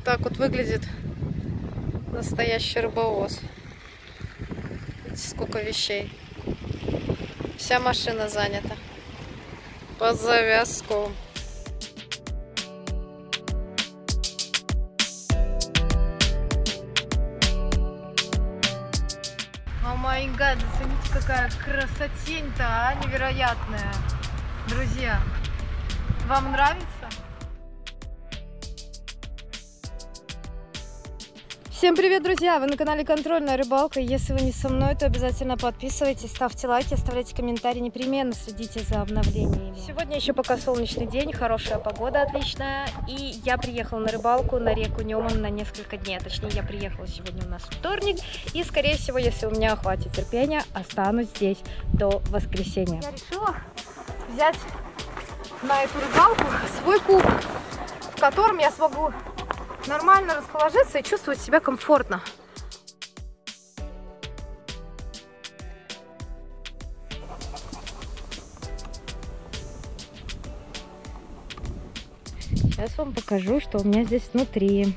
так вот выглядит настоящий рыбовоз. Видите, сколько вещей. Вся машина занята. Под завязку. О май гад, зацените, какая красотень-то, а? Невероятная. Друзья, вам нравится? Всем привет, друзья! Вы на канале Контрольная рыбалка. Если вы не со мной, то обязательно подписывайтесь, ставьте лайки, оставляйте комментарии, непременно следите за обновлениями. Сегодня еще пока солнечный день, хорошая погода отличная. И я приехала на рыбалку на реку Неман на несколько дней. Точнее, я приехала сегодня у нас вторник. И, скорее всего, если у меня хватит терпения, останусь здесь до воскресенья. Я решила взять на эту рыбалку свой куб, в котором я смогу нормально расположиться и чувствовать себя комфортно. Сейчас вам покажу, что у меня здесь внутри.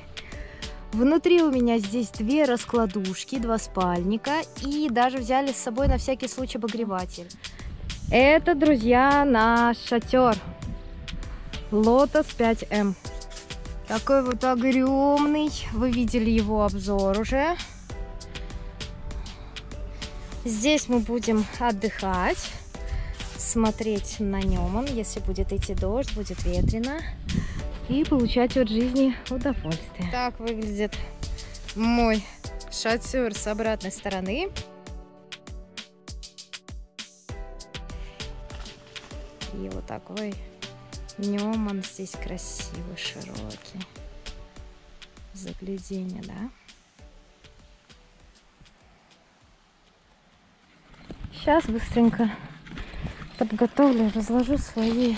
Внутри у меня здесь две раскладушки, два спальника и даже взяли с собой на всякий случай обогреватель. Это, друзья, наш шатер Lotus 5M. Такой вот огромный. Вы видели его обзор уже. Здесь мы будем отдыхать, смотреть на Неман, если будет идти дождь, будет ветрено, и получать от жизни удовольствие. Так выглядит мой шатер с обратной стороны. И вот такой Неман здесь красивый, широкий. Загляденье, да? Сейчас быстренько подготовлю, разложу свои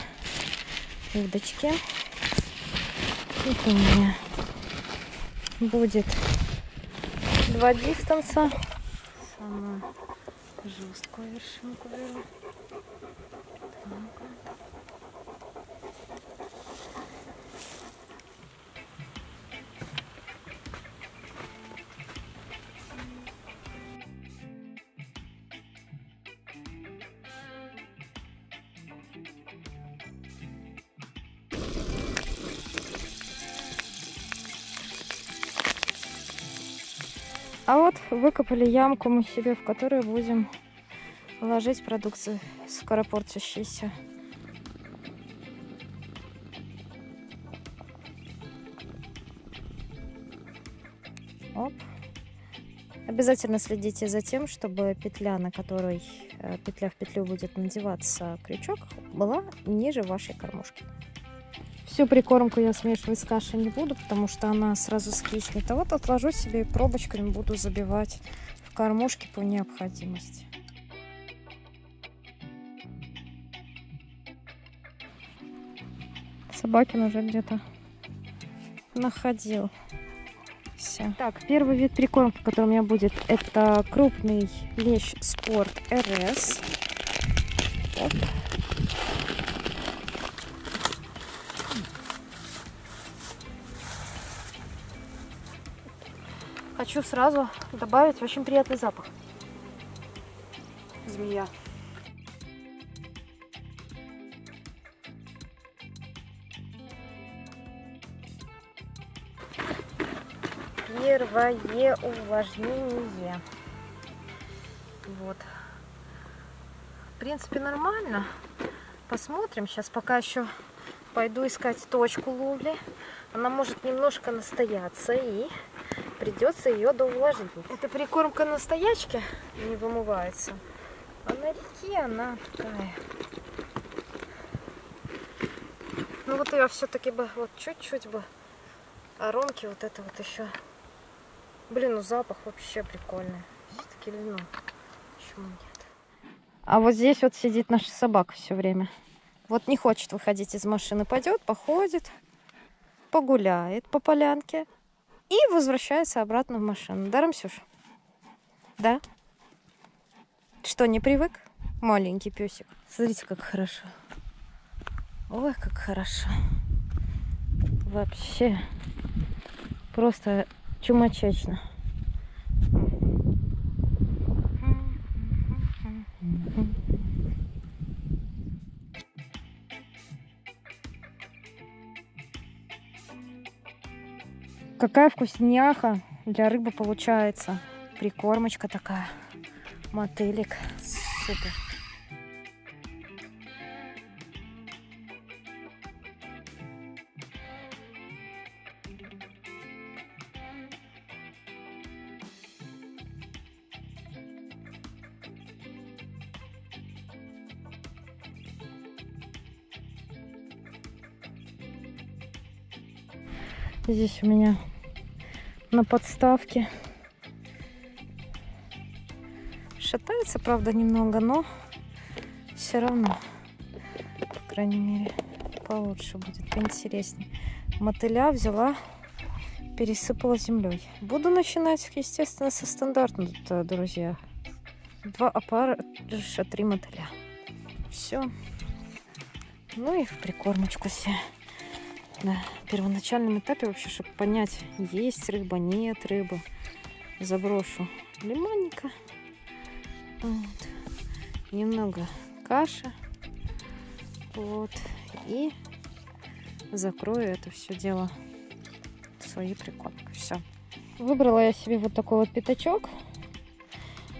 удочки. Тут у меня будет два дистанса. Самую жесткую вершинку беру. А вот выкопали ямку мы себе, в которую будем ложить продукцию скоропортящуюся. Оп. Обязательно следите за тем, чтобы петля, на которой петля в петлю будет надеваться крючок, была ниже вашей кормушки. Всю прикормку я смешивать с кашей не буду, потому что она сразу скиснет. А вот отложу себе и пробочками буду забивать в кормушки по необходимости. Собакин уже где-то находил. Все. Так, первый вид прикормки, который у меня будет, это крупный лещ Спорт РС. Оп. Хочу сразу добавить очень приятный запах. Змея. Первое увлажнение. Вот. В принципе, нормально. Посмотрим. Сейчас пока еще пойду искать точку ловли. Она может немножко настояться и придется ее доувлажнить. Это прикормка на стоячке, не вымывается. А на реке она такая. Ну вот я все-таки бы вот чуть-чуть бы аромки вот это вот еще. Блин, ну запах вообще прикольный. Все-таки льну. Почему нет? А вот здесь вот сидит наша собака все время. Вот не хочет выходить из машины. Пойдет, походит, погуляет по полянке. И возвращается обратно в машину. Да, Рамсюш? Да? Что, не привык? Маленький песик. Смотрите, как хорошо. Ой, как хорошо. Вообще. Просто чумачечно. Какая вкусняха для рыбы получается. Прикормочка такая. Мотылик. Супер. Здесь у меня на подставке шатается, правда, немного, но все равно, по крайней мере, получше будет, поинтереснее. Мотыля взяла, пересыпала землей. Буду начинать, естественно, со стандартного, друзья. 2 опарыша, 3 мотыля. Все. Ну и в прикормочку все. На первоначальном этапе вообще, чтобы понять, есть рыба, нет рыбы, заброшу лимонника. Вот. Немного каши. Вот. И закрою это все дело своей прикормкой. Все. Выбрала я себе вот такой вот пятачок.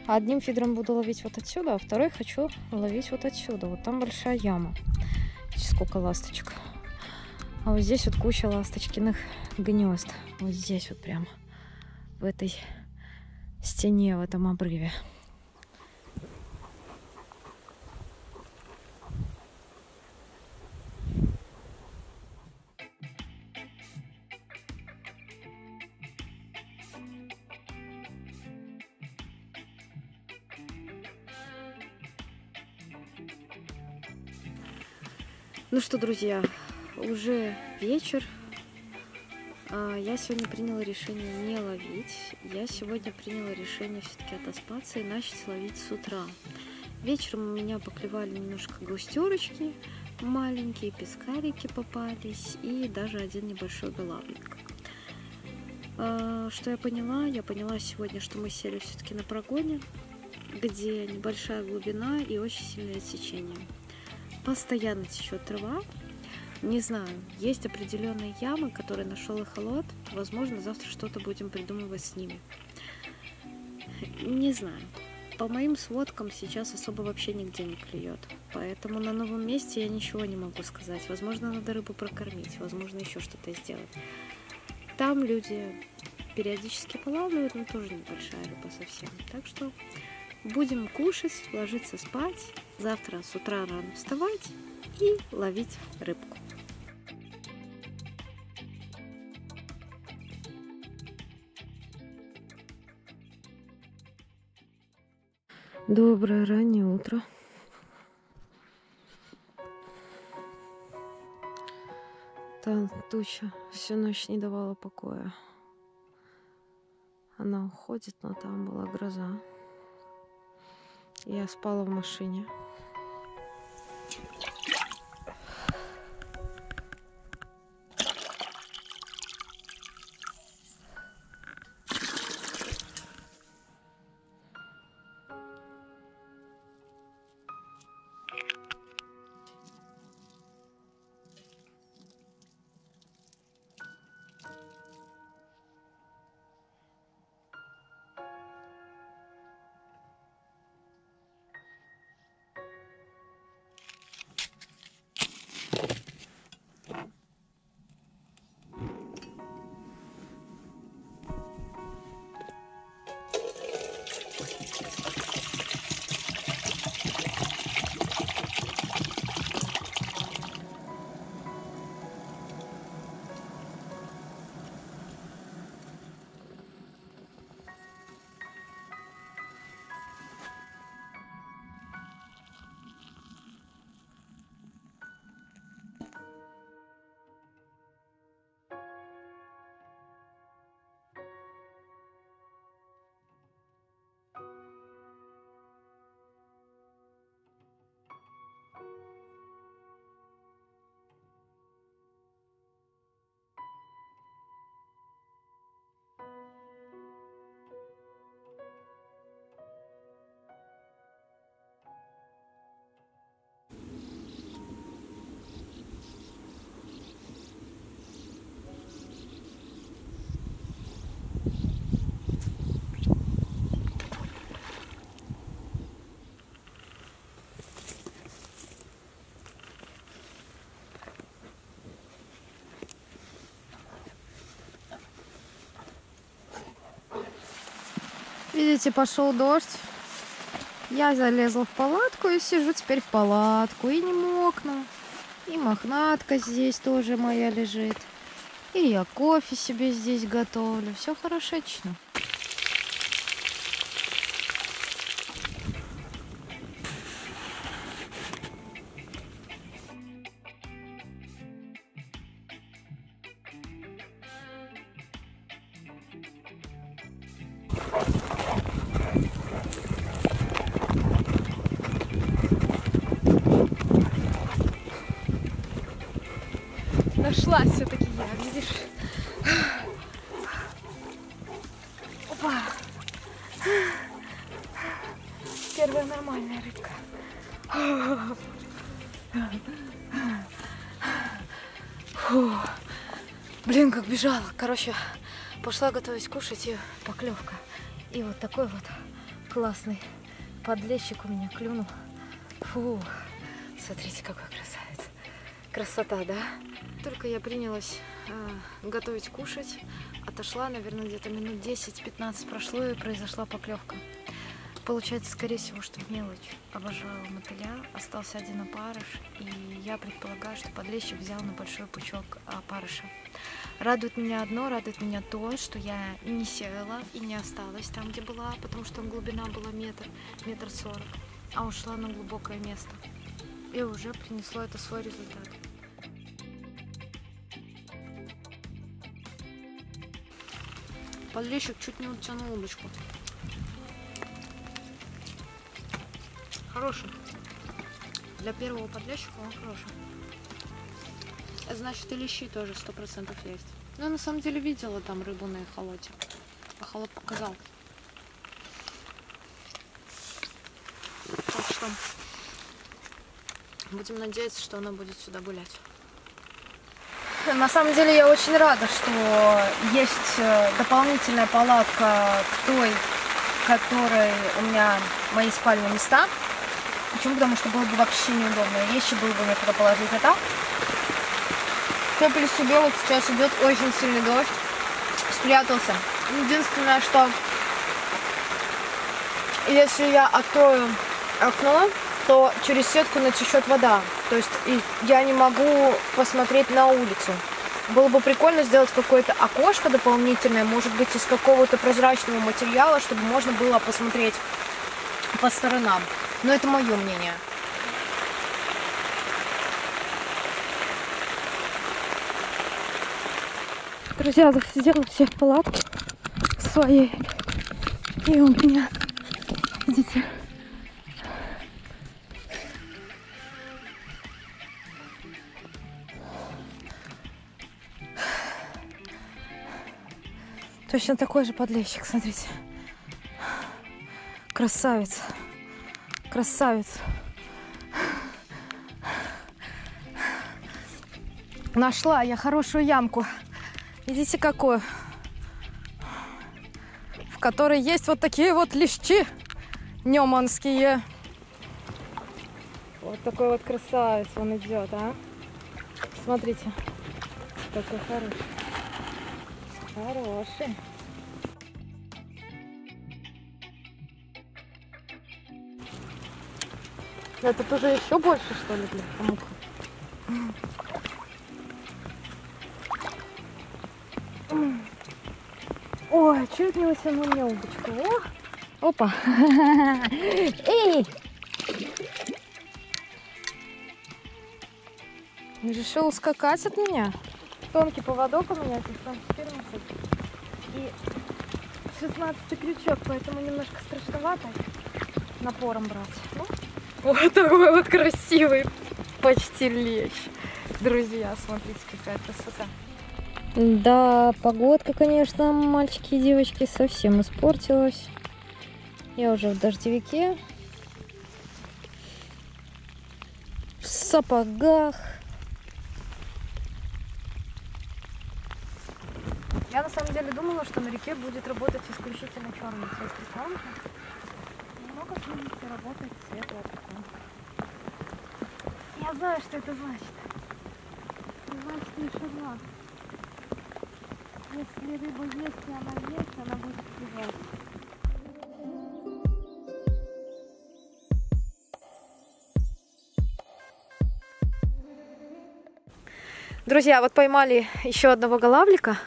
Одним фидером буду ловить вот отсюда, а второй хочу ловить вот отсюда. Вот там большая яма. Сколько ласточек. А вот здесь вот куча ласточкиных гнезд. Вот здесь вот прям в этой стене, в этом обрыве. Ну что, друзья, уже вечер. Я сегодня приняла решение не ловить. Я сегодня приняла решение все-таки отоспаться и начать ловить с утра. Вечером у меня поклевали немножко густерочки, маленькие пескарики попались и даже один небольшой голавлик. Что я поняла? Я поняла сегодня, что мы сели все-таки на прогоне, где небольшая глубина и очень сильное течение. Постоянно течет трава. Не знаю, есть определенные ямы, которые нашел эхолот. Возможно, завтра что-то будем придумывать с ними. Не знаю. По моим сводкам сейчас особо вообще нигде не клюет. Поэтому на новом месте я ничего не могу сказать. Возможно, надо рыбу прокормить, возможно, еще что-то сделать. Там люди периодически полавливают, но тоже небольшая рыба совсем. Так что будем кушать, ложиться спать. Завтра с утра рано вставать и ловить рыбку. Доброе раннее утро. Та туча всю ночь не давала покоя. Она уходит, но там была гроза. Я спала в машине. видите, пошел дождь. Я залезла в палатку и сижу теперь в палатку. И не мокну. И мохнатка здесь тоже моя лежит. И я кофе себе здесь готовлю. Все хорошечно. Нашла все-таки я, видишь? Опа! Первая нормальная рыбка. Фу. Блин, как бежала. Короче, пошла готовить кушать, и поклевка. И вот такой вот классный подлещик у меня клюнул. Фу. Смотрите, какой красавец. Красота, да? Только я принялась готовить кушать, отошла, наверное, где-то минут 10-15 прошло, и произошла поклевка. Получается, скорее всего, что мелочь. Обожала мотыля, остался один опарыш, и я предполагаю, что подлещик взял на большой пучок опарыша. Радует меня одно, радует меня то, что я не села и не осталась там, где была, потому что там глубина была метр 40, а ушла на глубокое место. И уже принесло это свой результат. Подлещик чуть не утянул удочку. Хороший. Для первого подлещика он хороший. Это значит, и лещи тоже 100% есть. Но я на самом деле видела там рыбу на эхолоте. Эхолот показал. Так что будем надеяться, что она будет сюда гулять. На самом деле я очень рада, что есть дополнительная палатка к той, которой у меня мои спальные места. Почему? Потому что было бы вообще неудобно. Вещи было бы некуда положить. А так, все плюс себе, вот сейчас идет очень сильный дождь. Спрятался. Единственное, что если я открою окно, то через сетку натечет вода. То есть я не могу посмотреть на улицу. Было бы прикольно сделать какое-то окошко дополнительное, может быть, из какого-то прозрачного материала, чтобы можно было посмотреть по сторонам. Но это мое мнение. Друзья, засидела все в палатке своей. И у меня, видите, точно такой же подлещик, смотрите. Красавец. Красавец. Нашла я хорошую ямку. Видите, какую? В которой есть вот такие вот лещи неманские. Вот такой вот красавец он идет, а? Смотрите, какой хороший. Хороший. Это тоже еще больше, что ли, для хамуха? Ой, чуть не вытянул мне удочку. О! Опа! Эй! Решил ускакать от меня. Тонкий поводок у меня здесь, там 14. И 16 крючок, поэтому немножко страшновато напором брать. Ну, вот такой вот красивый почти лещ. Друзья, смотрите, какая красота. Да, погодка, конечно, мальчики и девочки, совсем испортилась. Я уже в дождевике, в сапогах. Я на самом деле думала, что на реке будет работать исключительно черный цвет прикормки. Но, как видите, работает светлая прикормка. Я знаю, что это значит. Значит, не шарла. Если рыба есть, и она есть, она будет плевать. Друзья, вот поймали еще одного голавлика.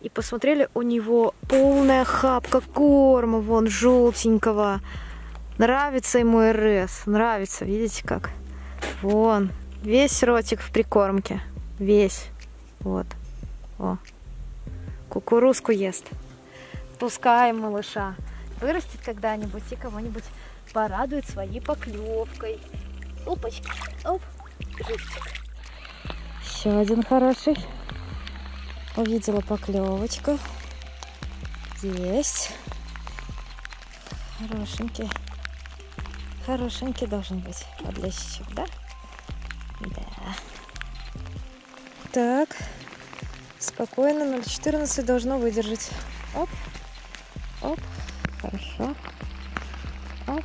И посмотрели, у него полная хапка корма, вон, желтенького. Нравится ему РС, нравится, видите как? Вон, весь ротик в прикормке, весь. Вот, о, кукурузку ест. Пускаем малыша. Вырастет когда-нибудь и кого-нибудь порадует своей поклевкой. Опачки, оп, живчик. Еще один хороший. Увидела поклевочку. Есть. Хорошенький. Хорошенький должен быть подлещик, да? Да. Так. Спокойно, 0,14 должно выдержать. Оп. Оп. Хорошо. Оп.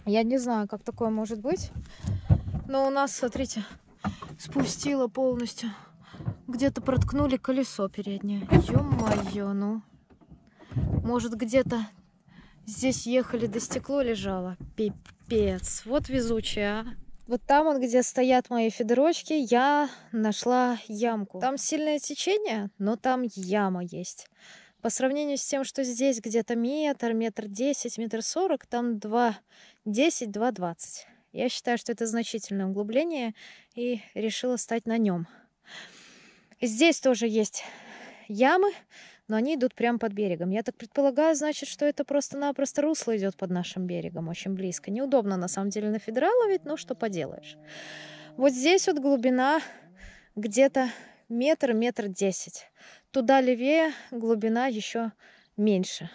Я не знаю, как такое может быть, но у нас, смотрите, спустило полностью. Где-то проткнули колесо переднее. Ё-моё, ну. Может, где-то здесь ехали, до стекло лежало. Пипец. Вот везучая, а. Вот там, вот, где стоят мои фидерочки, я нашла ямку. Там сильное течение, но там яма есть. По сравнению с тем, что здесь где-то метр, метр 10, метр 40, там 2,10, 2,20. Я считаю, что это значительное углубление, и решила стать на нем. Здесь тоже есть ямы, но они идут прямо под берегом. Я так предполагаю, значит, что это просто-напросто русло идет под нашим берегом, очень близко. Неудобно, на самом деле, на фидера ловить, но что поделаешь. Вот здесь вот глубина где-то метр, метр 10. Туда левее глубина еще меньше.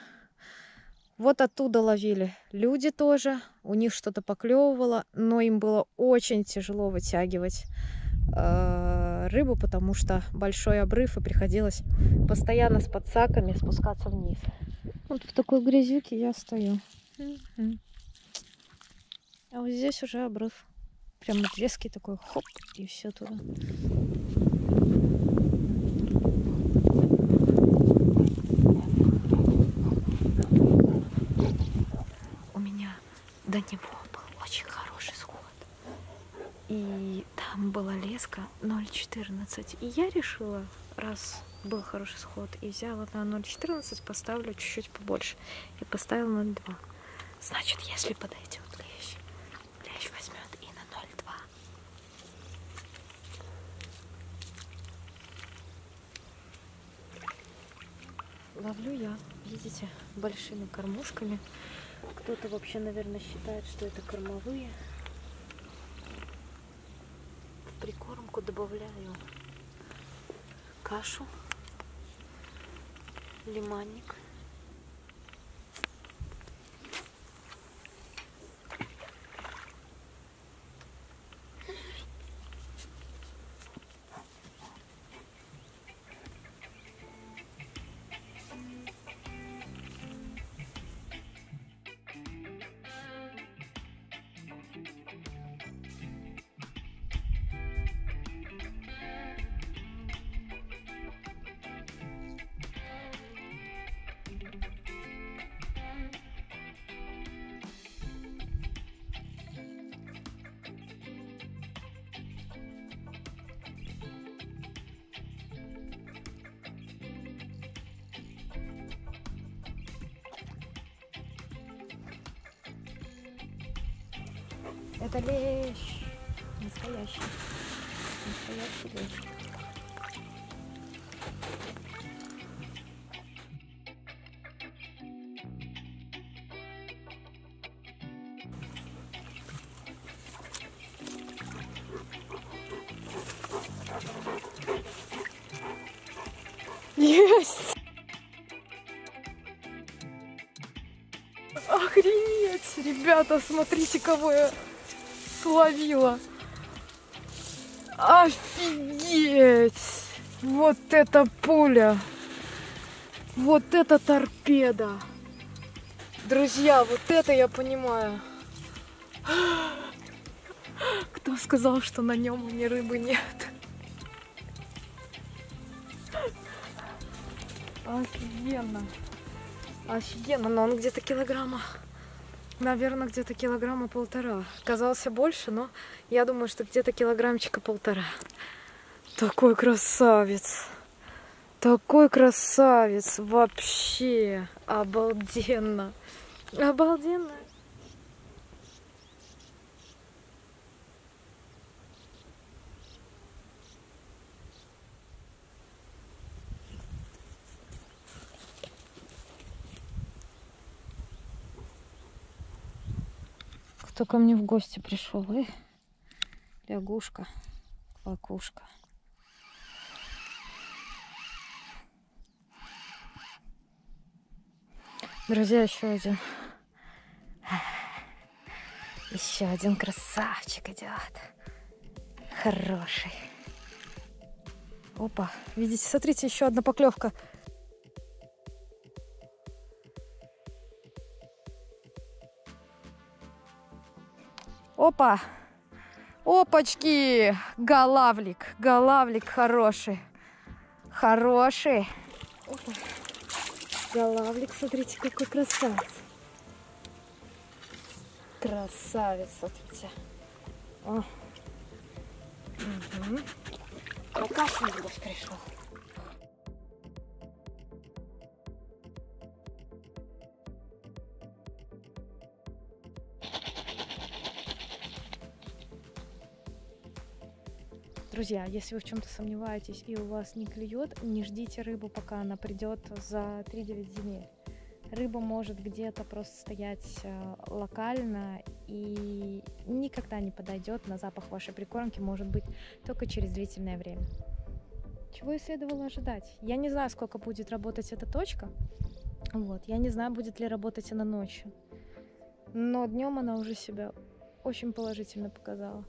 Вот оттуда ловили люди тоже. У них что-то поклевывало, но им было очень тяжело вытягивать рыбу, потому что большой обрыв, и приходилось постоянно с подсаками спускаться вниз. Вот в такой грязюке я стою. А вот здесь уже обрыв. Прям резкий такой, хоп, и все туда. У меня до него был очень хороший сход. И там была леска 0,14. И я решила, раз был хороший сход, и взяла на 0,14, поставлю чуть-чуть побольше. И поставила 0,2. Значит, если подойдет клещ возьмет и на 0,2. Ловлю я, видите, большими кормушками. Кто-то вообще, наверное, считает, что это кормовые. В прикормку добавляю кашу, лиманник. Это лещ. Настоящий. Настоящий лещ. Есть! Охренеть! Ребята, смотрите, кого я словила. Офигеть! Вот это пуля! Вот это торпеда! Друзья, вот это я понимаю. Кто сказал, что на нем ни рыбы нет? Офигенно. Офигенно, но он где-то килограмма. Наверное, где-то килограмма 1,5. Казался больше, но я думаю, что где-то килограммчика 1,5. Такой красавец. Такой красавец. Вообще. Обалденно. Обалденно. Кто ко мне в гости пришел? Лягушка, квакушка. Друзья, еще один. Еще один красавчик идет. Хороший. Опа, видите, смотрите, еще одна поклевка. Опа! Опачки! Голавлик! Голавлик хороший! Хороший! Опа. Голавлик, смотрите, какой красавец! Красавец, смотрите! О. Угу. Алкашный гость пришел. Друзья, если вы в чем-то сомневаетесь и у вас не клюет, не ждите рыбу, пока она придет за 3-9 земель. Рыба может где-то просто стоять локально и никогда не подойдет на запах вашей прикормки, может быть, только через длительное время. Чего и следовало ожидать. Я не знаю, сколько будет работать эта точка. Вот. Я не знаю, будет ли работать она ночью. Но днем она уже себя очень положительно показала.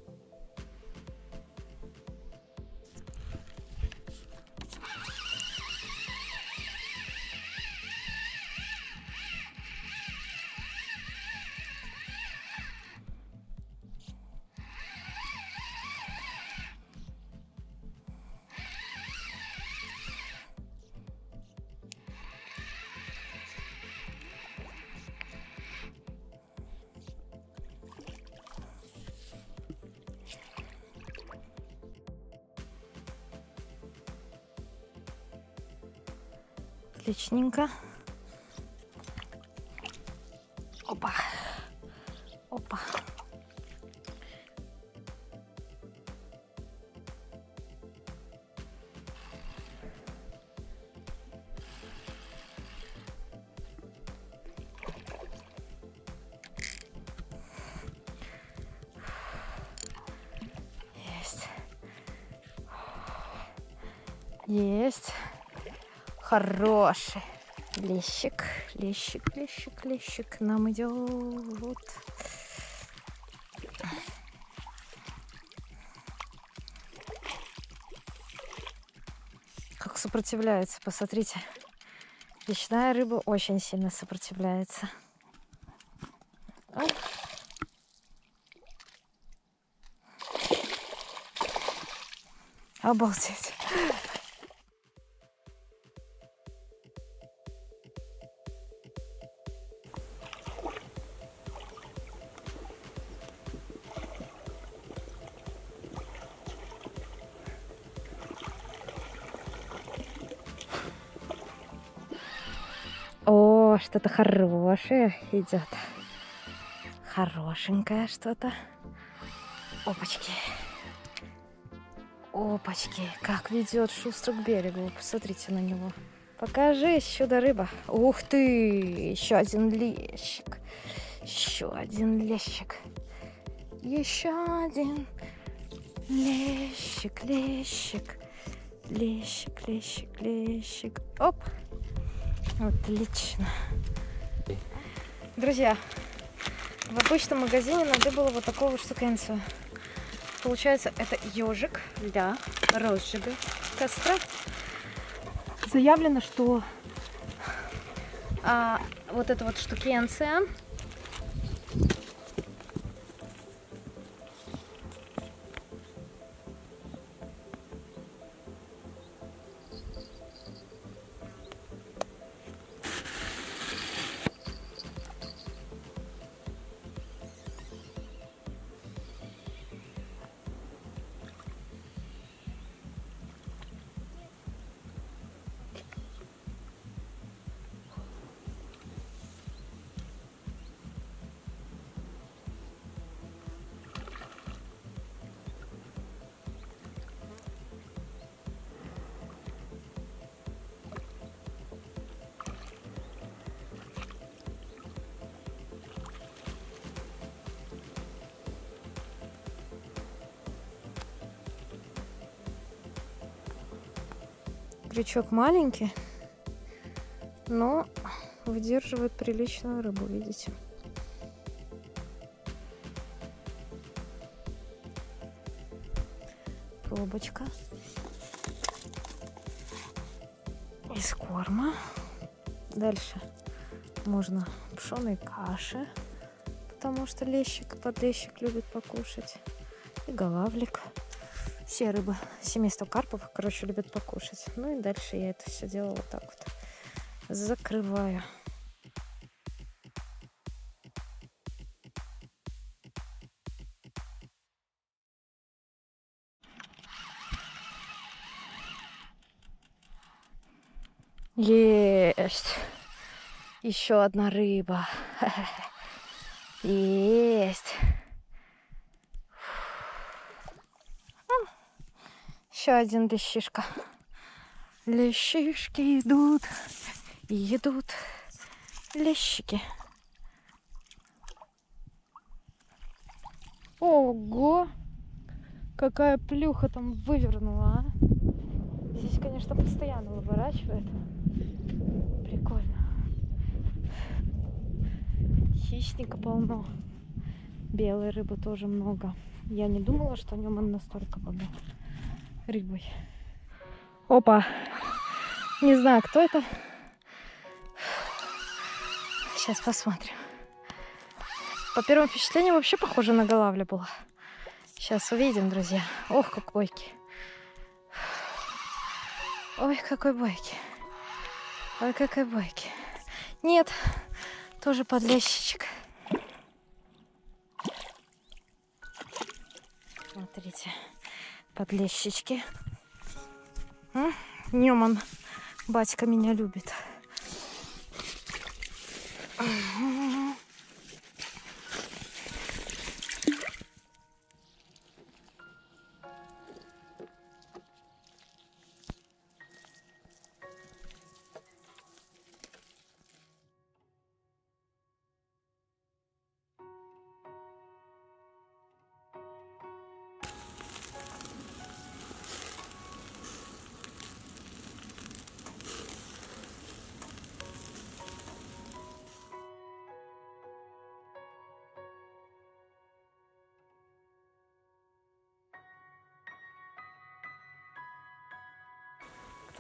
Отличненько. Опа. Опа. Есть. Есть. Хороший лещик, лещик, лещик, лещик нам идет. Как сопротивляется, посмотрите. Речная рыба очень сильно сопротивляется. Оп. Обалдеть. О, что-то хорошее идет. Хорошенькое что-то. Опачки. Опачки. Как ведет шустро к берегу. Посмотрите на него. Покажись, чудо-рыба. Ух ты! Еще один лещик. Еще один лещик. Еще один лещик, лещик. Лещик, лещик, лещик. Оп! Отлично. Друзья, в обычном магазине надо было вот такого штукенцию. Получается, это ежик для розжига костра. Заявлено, что вот эта вот штукенция крючок маленький, но выдерживает приличную рыбу, видите? Пробочка из корма. Дальше можно пшеной каши, потому что подлещик любит покушать. И голавлик. Все рыбы семейства карпов, короче, любят покушать. Ну и дальше я это все дело вот так вот закрываю. Есть! Еще одна рыба. Есть! Еще один лещишка. Лещишки идут и идут. Лещики. Ого! Какая плюха там вывернула, а? Здесь, конечно, постоянно выворачивает. Прикольно. Хищника полно. Белой рыбы тоже много. Я не думала, что о нем он настолько богат рыбой. Опа! Не знаю, кто это. Сейчас посмотрим. По первым впечатлениям вообще похоже на голавля было. Сейчас увидим, друзья. Ох, как бойкий. Ой, какой бойкий. Ой, какой бойкий. Нет, тоже подлещичек. Смотрите, подлещички. Днем батька меня любит.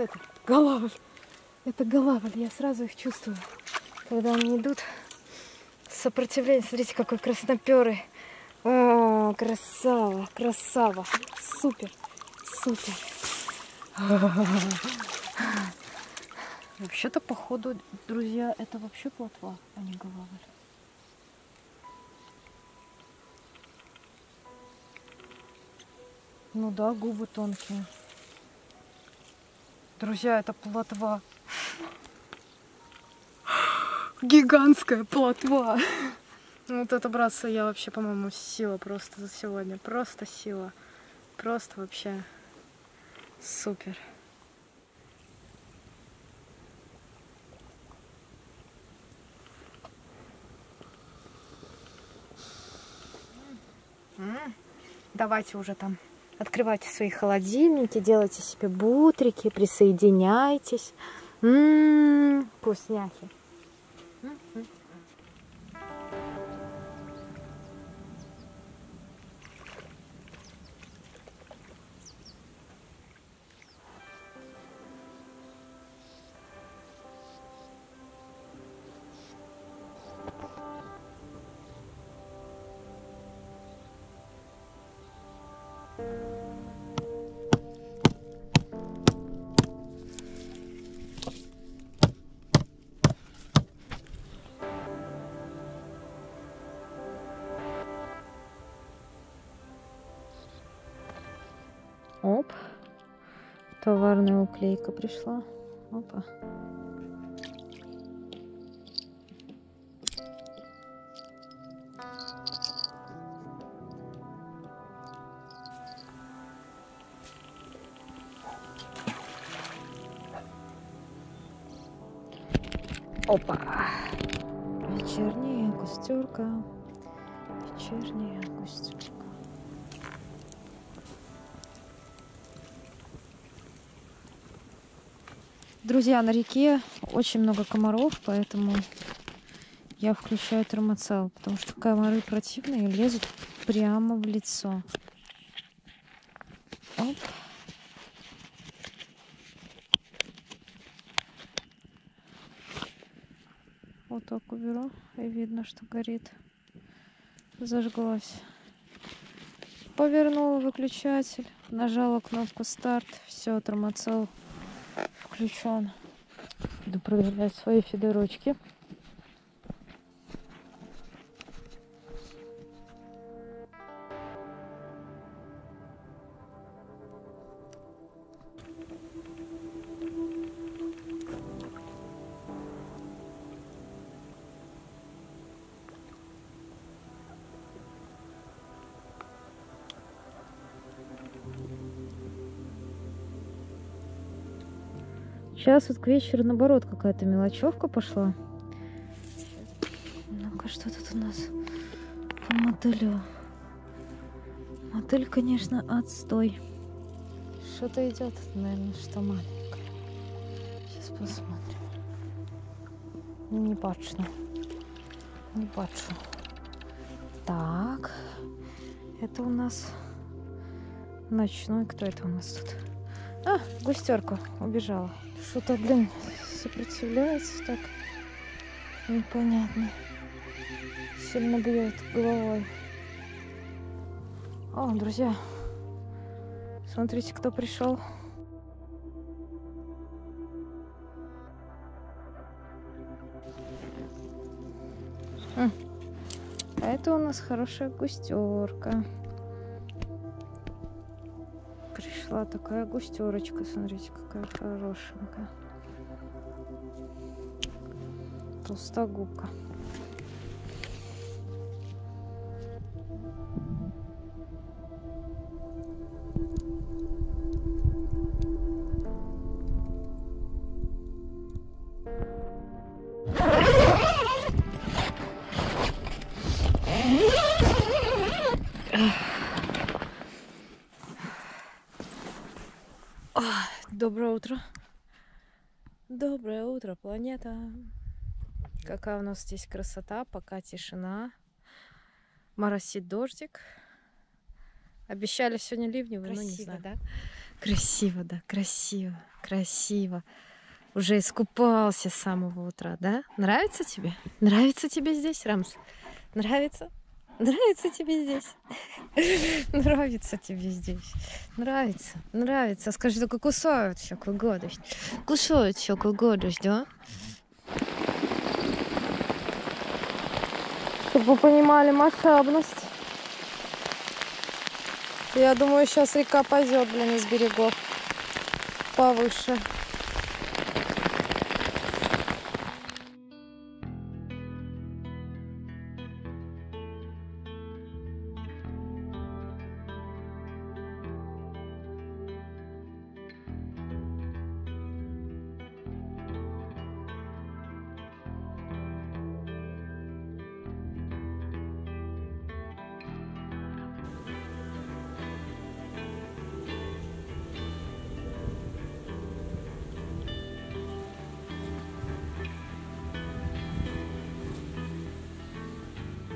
Это голавль. Это голавль. Я сразу их чувствую, когда они идут. Сопротивление. Смотрите, какой красноперый. О, красава, красава. Супер, супер. Вообще-то, походу, друзья, это вообще плотва, а не голавль. Ну да, губы тонкие. Друзья, это плотва. Гигантская плотва. Вот это, братцы, я вообще, по-моему, сила просто за сегодня. Просто сила. Просто вообще супер. Давайте уже там. Открывайте свои холодильники, делайте себе бутрики, присоединяйтесь. Вкусняхи. Товарная уклейка пришла. Опа. Опа. Вечерняя густерка. Вечерняя густерка. Друзья, на реке очень много комаров, поэтому я включаю термоцел, потому что комары противные и лезут прямо в лицо. Оп. Вот так уберу, и видно, что горит. Зажглась. Повернула выключатель, нажала кнопку старт, все, термоцел включен. Иду проверять свои фидерочки. Сейчас вот к вечеру, наоборот, какая-то мелочевка пошла. Ну-ка, что тут у нас по мотылю? Мотыль, конечно, отстой. Что-то идет, наверное, что маленькое. Сейчас посмотрим. Не бачно. Не бачу. Так. Это у нас ночной. Кто это у нас тут? А, густерка убежала. Что-то, блин, сопротивляется так. Непонятно. Сильно бьет головой. О, друзья. Смотрите, кто пришел. А это у нас хорошая густерка. Пришла такая густерочка, смотрите, какая хорошенькая. Толстогубка. Доброе утро. Доброе утро, планета. Какая у нас здесь красота, пока тишина. Моросит дождик. Обещали сегодня ливневый, но не знаю. Да? Красиво, да, красиво, красиво. Уже искупался с самого утра, да? Нравится тебе? Нравится тебе здесь, Рамс? Нравится? Нравится тебе здесь? Нравится тебе здесь? Нравится? Нравится. Скажи, только кусают всякую гадость. Кусают всякую гадость, да? Чтобы вы понимали масштабность. Я думаю, сейчас река пойдет, блин, из берегов повыше.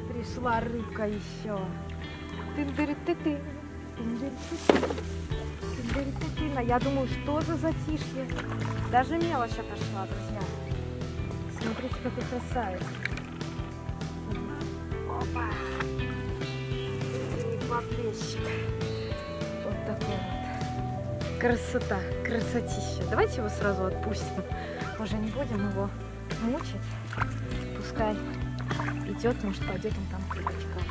Пришла рыбка еще. Я думаю, что за затишье. Даже мелочь отошла, друзья. Смотрите, какой красавец. Опа! И поплещик. Вот такой вот. Красота, красотища. Давайте его сразу отпустим. Уже не будем его мучить. Пускай идет, может, пойдет он там к рыбочкам.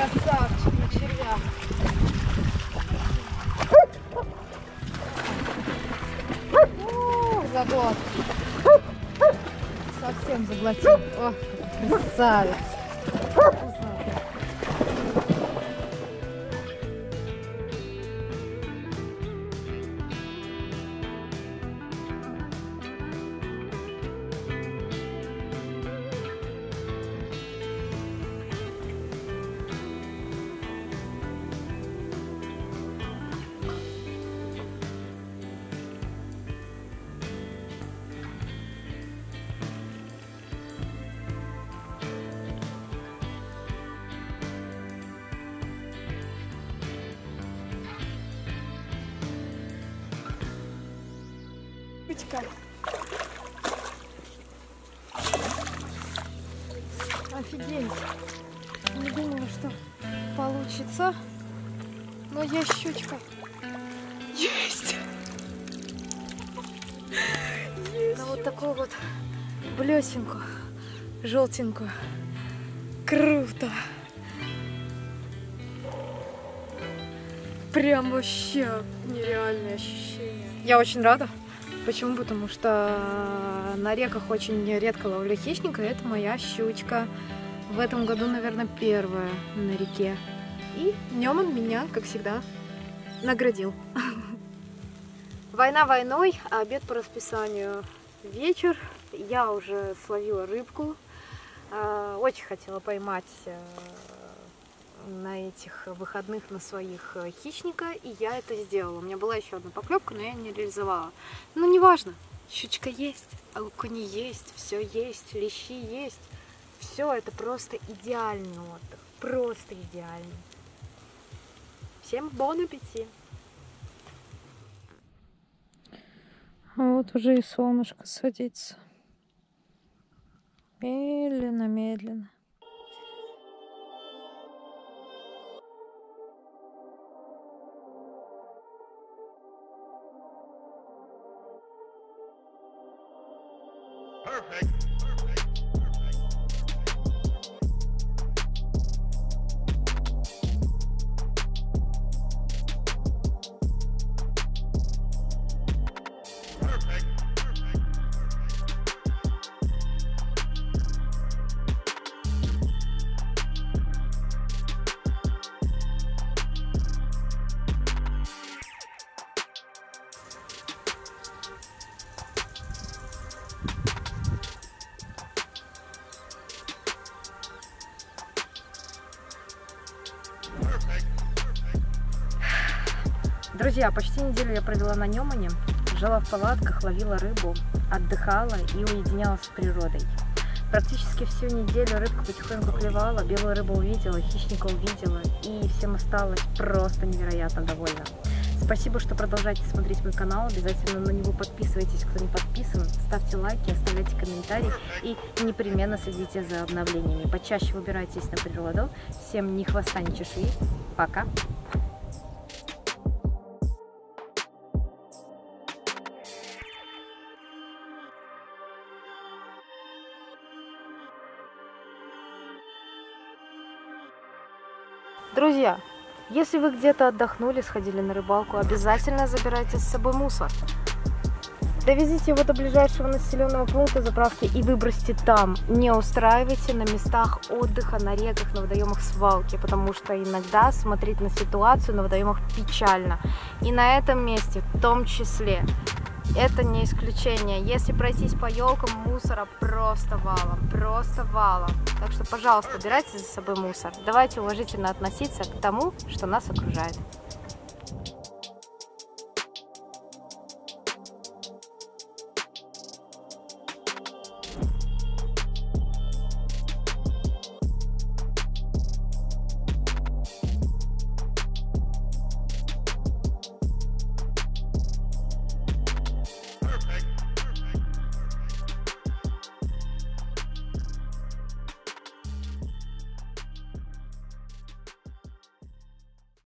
Красавчик на червях. Заглот. Совсем заглотил. О, красавец. Офигеть. Не думала, что получится. Но есть щучка. Есть. Есть. На вот такую вот блесенькую, желтенькую. Круто. Прям вообще нереальное ощущение. Я очень рада. Почему? Потому что на реках очень редко ловлю хищника. Это моя щучка. В этом году, наверное, первая на реке. И днем он меня, как всегда, наградил. Война войной, а обед по расписанию. Вечер. Я уже словила рыбку. Очень хотела поймать на этих выходных на своих хищника, и я это сделала. У меня была еще одна поклевка, но я не реализовала. Но неважно, щучка есть, окуни есть, все есть, лещи есть. Все это просто идеальный отдых, просто идеальный. Всем бон аппетит! Вот уже и солнышко садится. Медленно, медленно. Друзья, почти неделю я провела на Немане, жила в палатках, ловила рыбу, отдыхала и уединялась с природой. Практически всю неделю рыбка потихоньку клевала, белую рыбу увидела, хищника увидела, и всем осталось просто невероятно довольна. Спасибо, что продолжаете смотреть мой канал, обязательно на него подписывайтесь, кто не подписан, ставьте лайки, оставляйте комментарии и непременно следите за обновлениями. Почаще выбирайтесь на природу. Всем ни хвоста, ни чешуи. Пока! Друзья, если вы где-то отдохнули, сходили на рыбалку, обязательно забирайте с собой мусор. Довезите его до ближайшего населенного пункта заправки и выбросьте там. Не устраивайте на местах отдыха, на реках, на водоемах свалки, потому что иногда смотреть на ситуацию на водоемах печально. И на этом месте в том числе. Это не исключение. Если пройтись по елкам, мусора просто валом, просто валом. Так что, пожалуйста, убирайте за собой мусор. Давайте уважительно относиться к тому, что нас окружает.